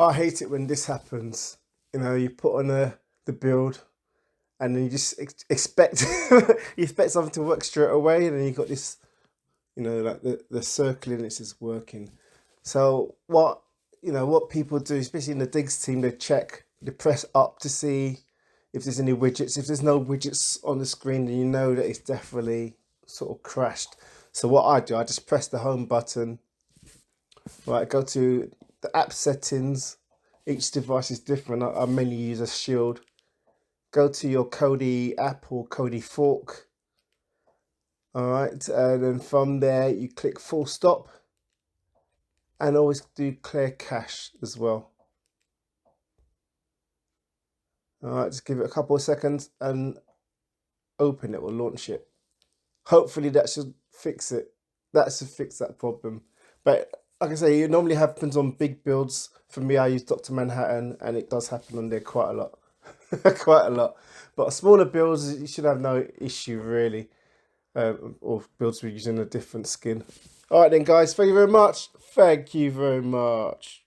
I hate it when this happens. You know, you put on the build and then you just expect you expect something to work straight away, and then you got this, you know, like the circling, it's just working. So what people do, especially in the digs team, they press up to see if there's any widgets. If there's no widgets on the screen, then you know that it's definitely sort of crashed. So what I do, I just press the home button. Right, go to the app settings. Each device is different. I mainly use a Shield. Go to your Kodi app or Kodi fork. All right, and then from there you click full stop, and always do clear cache as well. All right, just give it a couple of seconds and open it or launch it. Hopefully that should fix it. That should fix that problem. But like I say, it normally happens on big builds. For me, I use Dr. Manhattan, and it does happen on there quite a lot. Quite a lot. But smaller builds, you should have no issue really. Or builds we're using a different skin. All right then, guys. Thank you very much. Thank you very much.